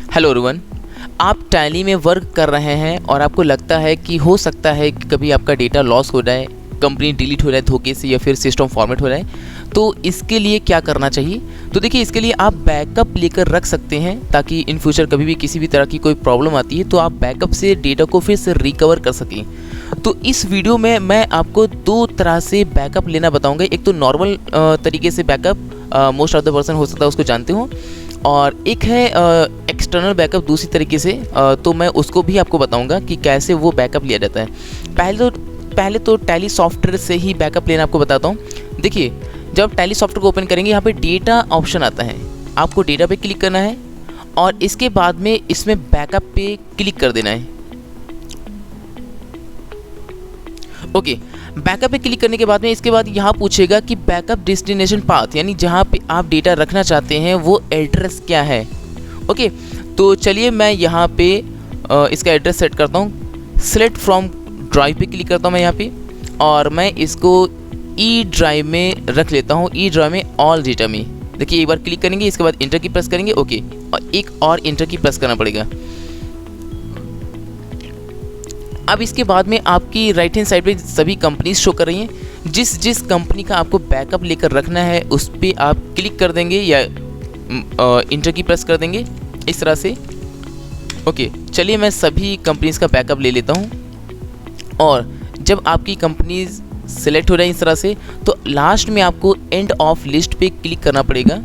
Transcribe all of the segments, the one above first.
Hello everyone. आप tally में work कर रहे हैं और आपको लगता है कि हो सकता है कि कभी आपका डेटा लॉस हो जाए, कंपनी डिलीट हो जाए धोखे से या फिर सिस्टम फॉर्मेट हो जाए, तो इसके लिए क्या करना चाहिए? तो देखिए, इसके लिए आप बैकअप लेकर रख सकते हैं ताकि इन फ्यूचर कभी भी किसी भी तरह की कोई प्रॉब्लम आती है तो आप बैकअप से डेटा को फिर से रिकवर कर सकें। तो इस वीडियो में मैं आपको दो तरह से बैकअप लेना बताऊंगा। एक तो नॉर्मल तरीके से backup, most of the person हो सकता है उसको जानते हो, और एक है एक्सटर्नल बैकअप दूसरी तरीके से। तो मैं उसको भी आपको बताऊंगा कि कैसे वो बैकअप लिया जाता है। पहले तो टैली सॉफ्टवेयर से ही बैकअप लेना आपको बताता हूँ। देखिए, जब टैली सॉफ्टवेयर को ओपन करेंगे, यहाँ पे डेटा ऑप्शन आता है, आपको डेटा पे क्लिक करना है और इसके बाद में इसमें बैकअप पे क्लिक कर देना है। ओके, बैकअप पे क्लिक करने के बाद में इसके बाद यहाँ पूछेगा कि बैकअप डेस्टिनेशन पाथ, यानी जहाँ पे आप डेटा रखना चाहते हैं वो एड्रेस क्या है। ओके, तो चलिए मैं यहाँ पे इसका एड्रेस सेट करता हूँ। सेलेक्ट फ्रॉम ड्राइव पे क्लिक करता हूँ मैं यहाँ पे, और मैं इसको ई ड्राइव में रख लेता हूँ। ई ड्राइव में ऑल डेटा में देखिए, एक बार क्लिक करेंगे, इसके बाद इंटर की प्रेस करेंगे। ओके, और एक और इंटर की प्रेस करना पड़ेगा। अब इसके बाद में आपकी राइट हैंड साइड पे सभी कंपनीज शो कर रही हैं। जिस कंपनी का आपको बैकअप लेकर रखना है उस पर आप क्लिक कर देंगे या इंटर की प्रेस कर देंगे इस तरह से। ओके, चलिए मैं सभी कंपनीज का बैकअप ले लेता हूँ, और जब आपकी कंपनीज सेलेक्ट हो जाए इस तरह से, तो लास्ट में आपको एंड ऑफ लिस्ट पे क्लिक करना पड़ेगा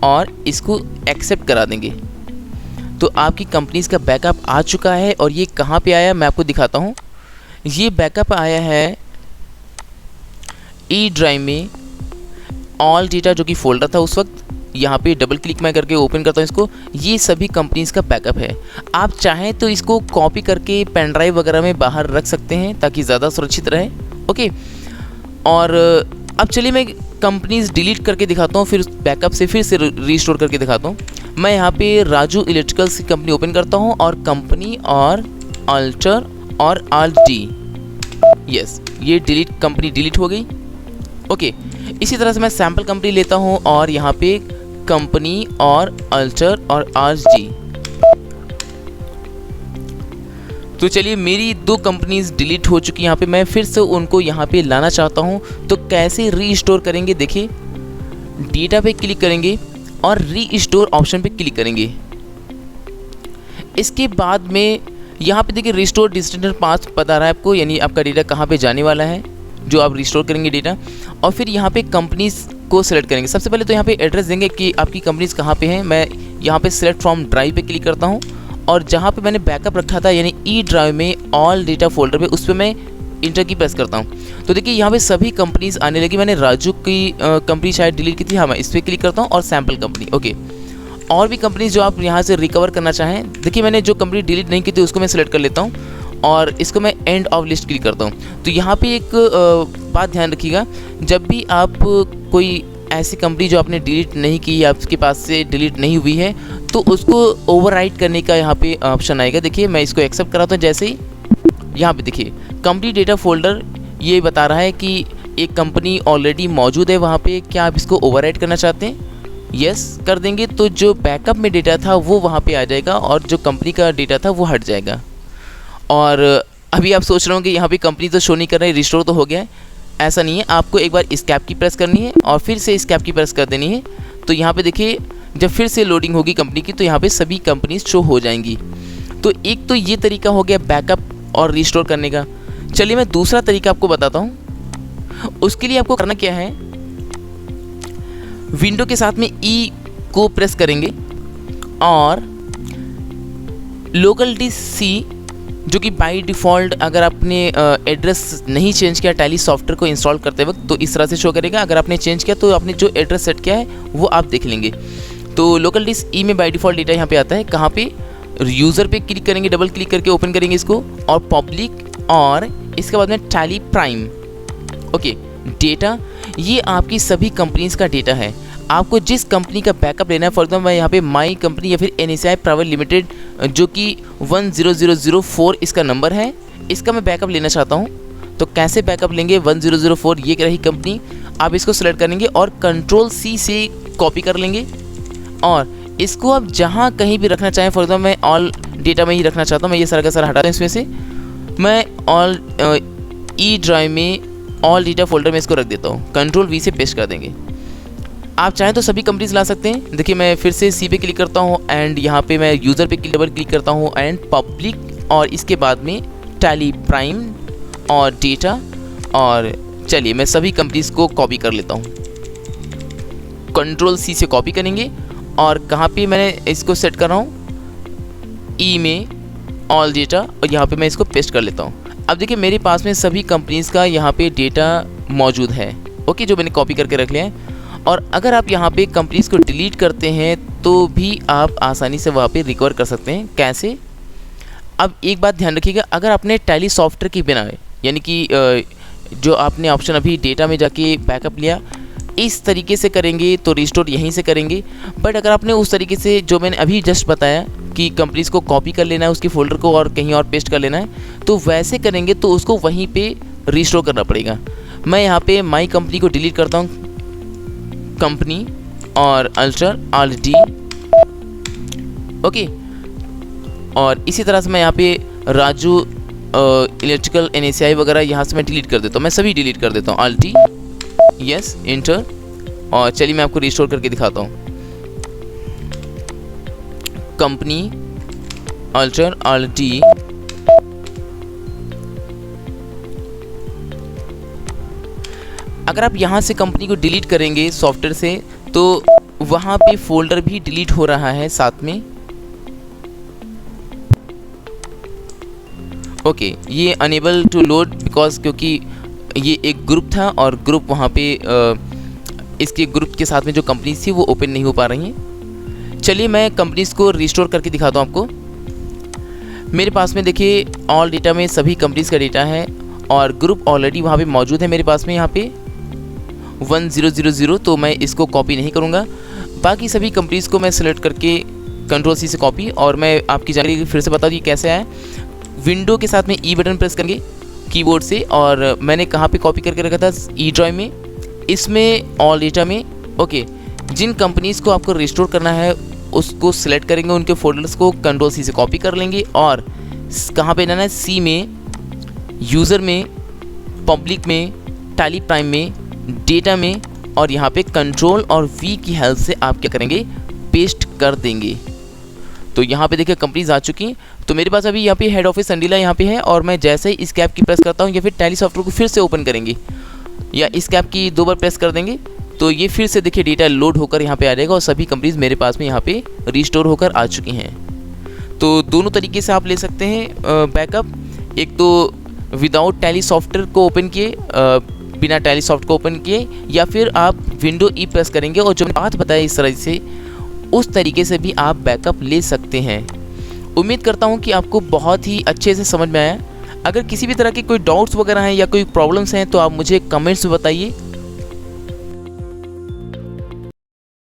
और इसको एक्सेप्ट करा देंगे। तो आपकी कंपनीज का बैकअप आ चुका है। और ये कहाँ पे आया मैं आपको दिखाता हूँ। ये बैकअप आया है ई ड्राइव में ऑल डेटा, जो कि फोल्डर था उस वक्त। यहाँ पे डबल क्लिक मैं करके ओपन करता हूँ इसको। ये सभी कंपनीज का बैकअप है। आप चाहें तो इसको कॉपी करके पेन ड्राइव वगैरह में बाहर रख सकते हैं ताकि ज़्यादा सुरक्षित रहे। ओके, और अब चलिए मैं कंपनीज डिलीट करके दिखाता हूँ, फिर बैकअप से फिर से रीस्टोर करके दिखाता हूँ। मैं यहाँ पे राजू इलेक्ट्रिकल्स की कंपनी ओपन करता हूँ और कंपनी और अल्टर और आल्ट डी, यस, ये कंपनी डिलीट हो गई। ओके, इसी तरह से मैं सैम्पल कंपनी लेता हूँ और यहाँ पे कंपनी और अल्टर और आल्ट डी। तो चलिए, मेरी दो कंपनीज डिलीट हो चुकी हैं। यहाँ पे मैं फिर से उनको यहाँ पे लाना चाहता हूँ, तो कैसे रीस्टोर करेंगे? देखिए, डेटा पे क्लिक करेंगे और रीस्टोर ऑप्शन पे क्लिक करेंगे। इसके बाद में यहाँ पे देखिए रिस्टोर डेस्टिनेशन पाथ बता रहा है आपको, यानी आपका डेटा कहाँ पे जाने वाला है जो आप रिस्टोर करेंगे डेटा। और फिर यहाँ पे कंपनीज को सिलेक्ट करेंगे। सबसे पहले तो यहाँ पे एड्रेस देंगे कि आपकी कंपनीज कहाँ पे हैं। मैं यहाँ पे सिलेक्ट फ्रॉम ड्राइव पे क्लिक करता हूँ, और जहाँ पे मैंने बैकअप रखा था यानी ई ड्राइव में ऑल डेटा फोल्डर पे, उस पर मैं इंटर की प्रेस करता हूँ। तो देखिए, यहाँ पे सभी कंपनीज आने लगी। मैंने राजू की कंपनी शायद डिलीट की थी, हाँ, मैं इस पर क्लिक करता हूँ, और सैम्पल कंपनी। ओके, और भी कंपनीज जो आप यहाँ से रिकवर करना चाहें, देखिए मैंने जो कंपनी डिलीट नहीं की थी उसको मैं सिलेक्ट कर लेता हूँ और इसको मैं एंड ऑफ लिस्ट क्लिक करता हूँ। तो यहाँ पे एक बात ध्यान रखिएगा, जब भी आप कोई ऐसी कंपनी जो आपने डिलीट नहीं की, आपके पास से डिलीट नहीं हुई है, तो उसको ओवरराइट करने का यहाँ पे ऑप्शन आएगा। देखिए, मैं इसको एक्सेप्ट कराता हूँ। जैसे ही यहाँ पे देखिए कंपनी डेटा फोल्डर ये बता रहा है कि एक कंपनी ऑलरेडी मौजूद है वहाँ पे, क्या आप इसको ओवरराइट करना चाहते हैं? यस कर देंगे, तो जो बैकअप में डेटा था वो वहाँ पे आ जाएगा और जो कंपनी का डेटा था वो हट जाएगा। और अभी आप सोच रहे हो कि यहाँ पे कंपनी तो शो नहीं कर रही, रिस्टोर तो हो गया है। ऐसा नहीं है, आपको एक बार एस्केप की प्रेस करनी है और फिर से एस्केप की प्रेस कर देनी है। तो यहाँ पे देखिए, जब फिर से लोडिंग होगी कंपनी की, तो यहाँ पे सभी कंपनीज शो हो जाएंगी। तो एक तो ये तरीका हो गया बैकअप और रिस्टोर करने का। चलिए मैं दूसरा तरीका आपको बताता हूँ। उसके लिए आपको करना क्या है, विंडो के साथ में ई को प्रेस करेंगे और लोकल डी सी, जो कि बाय डिफ़ॉल्ट अगर आपने एड्रेस नहीं चेंज किया टैली सॉफ्टवेयर को इंस्टॉल करते वक्त, तो इस तरह से शो करेगा। अगर आपने चेंज किया तो आपने जो एड्रेस सेट किया है वो आप देख लेंगे। तो लोकल डिस्क ई में बाय डिफ़ॉल्ट डेटा यहाँ पे आता है। कहाँ पे? यूज़र पे क्लिक करेंगे, डबल क्लिक करके ओपन करेंगे इसको, और पब्लिक, और इसके बाद में टैली प्राइम। ओके, डेटा ये आपकी सभी कंपनीज का डेटा है। आपको जिस कंपनी का बैकअप लेना है, फॉर एग्जाम्पल यहाँ पे माई कंपनी या फिर NSI प्राइवेट लिमिटेड, जो कि 10004 इसका नंबर है, इसका मैं बैकअप लेना चाहता हूँ। तो कैसे बैकअप लेंगे? 1004 ये रही कंपनी, आप इसको सेलेक्ट करेंगे और कंट्रोल C से कॉपी कर लेंगे और इसको आप जहाँ कहीं भी रखना चाहें, फॉर एग्जाम्पल मैं ऑल डेटा में ही रखना चाहता हूँ, मैं ये सारा का सारा हटाता हूँ इसमें से, मैं ऑल ई ड्राइव में ऑल डेटा फोल्डर में इसको रख देता हूँ, कंट्रोल वी से पेस्ट कर देंगे। आप चाहें तो सभी कंपनीज ला सकते हैं। देखिए मैं फिर से सी पे क्लिक करता हूँ एंड यहाँ पे मैं यूज़र पे डबल क्लिक करता हूँ एंड पब्लिक, और इसके बाद में टैली प्राइम और डेटा, और चलिए मैं सभी कंपनीज को कॉपी कर लेता हूँ। कंट्रोल सी से कॉपी करेंगे और कहाँ पे मैंने इसको सेट कर रहा हूँ, ई में ऑल डेटा, और यहाँ पे मैं इसको पेस्ट कर लेता हूँ। अब देखिए मेरे पास में सभी कंपनीज़ का यहाँ पे डेटा मौजूद है, ओके, जो मैंने कॉपी करके रख लिया है। और अगर आप यहाँ पे कंपनीज़ को डिलीट करते हैं तो भी आप आसानी से वहाँ पे रिकवर कर सकते हैं। कैसे? अब एक बात ध्यान रखिएगा, अगर आपने टैली सॉफ्टवेयर की बिना, यानी कि जो आपने ऑप्शन अभी डेटा में जाके बैकअप लिया, इस तरीके से करेंगे तो रिस्टोर यहीं से करेंगे। बट अगर आपने उस तरीके से जो मैंने अभी जस्ट बताया कि कंपनीज़ को कॉपी कर लेना है उसके फोल्डर को और कहीं और पेस्ट कर लेना है, तो वैसे करेंगे तो उसको वहीं पे रिस्टोर करना पड़ेगा। मैं यहाँ पे माई कंपनी को डिलीट करता हूँ, कंपनी और अल्टर ऑल डी, ओके। और इसी तरह से मैं यहाँ पे राजू इलेक्ट्रिकल NACI वगैरह यहाँ से मैं डिलीट कर देता हूँ, मैं सभी डिलीट कर देता हूँ, ऑल डी, यस, इंटर। और चलिए मैं आपको रिस्टोर करके दिखाता हूँ, कंपनी अल्टर ऑल डी, अगर आप यहाँ से कंपनी को डिलीट करेंगे सॉफ्टवेयर से तो वहाँ पे फोल्डर भी डिलीट हो रहा है साथ में, ओके। ये अनेबल टू लोड बिकॉज क्योंकि ये एक ग्रुप था और ग्रुप वहाँ पे इसके ग्रुप के साथ में जो कंपनीज थी वो ओपन नहीं हो पा रही हैं। चलिए मैं कंपनीज को रिस्टोर करके दिखाता हूँ आपको। मेरे पास में देखिए ऑल डेटा में सभी कंपनीज का डेटा है और ग्रुप ऑलरेडी वहाँ पे मौजूद है मेरे पास में, यहाँ पे 1000, तो मैं इसको कॉपी नहीं करूँगा। बाकी सभी कंपनीज़ को मैं सेलेक्ट करके कंट्रोल सी से कॉपी, और मैं आपकी जानकारी फिर से बता दूँ कैसे आया। विंडो के साथ में ई बटन प्रेस करेंगे कीबोर्ड से, और मैंने कहाँ पे कॉपी करके रखा था, ई ड्राइव में, इसमें ऑल डेटा में, ओके। जिन कंपनीज़ को आपको रिस्टोर करना है उसको सिलेक्ट करेंगे, उनके फोल्डर्स को कंट्रोल सी से कॉपी कर लेंगे और कहाँ पे जाना है, सी में, यूज़र में, पब्लिक में, टैली प्राइम में, डेटा में, और यहाँ पे कंट्रोल और वी की हेल्प से आप क्या करेंगे, पेस्ट कर देंगे। तो यहाँ पे देखिए कंपनीज आ चुकी हैं। तो मेरे पास अभी यहाँ पे हेड ऑफिस संडीला यहाँ पे है, और मैं जैसे ही इस कैप की प्रेस करता हूँ या फिर टैली सॉफ्टवेयर को फिर से ओपन करेंगे या इस कैप की 2 बार प्रेस कर देंगे तो ये फिर से देखिए डेटा लोड होकर यहाँ पे आ जाएगा और सभी कंपनीज मेरे पास में यहाँ पे रिस्टोर होकर आ चुकी हैं। तो दोनों तरीके से आप ले सकते हैं बैकअप, एक तो विदाउट टैली सॉफ्टवेयर को ओपन किए, बिना टैली सॉफ्ट को ओपन किए, या फिर आप विंडो ई प्रेस करेंगे और जो बात बताया इस तरह से उस तरीके से भी आप बैकअप ले सकते हैं। उम्मीद करता हूं कि आपको बहुत ही अच्छे से समझ में आया। अगर किसी भी तरह के कोई डाउट्स वगैरह हैं या कोई प्रॉब्लम्स हैं तो आप मुझे कमेंट्स में बताइए।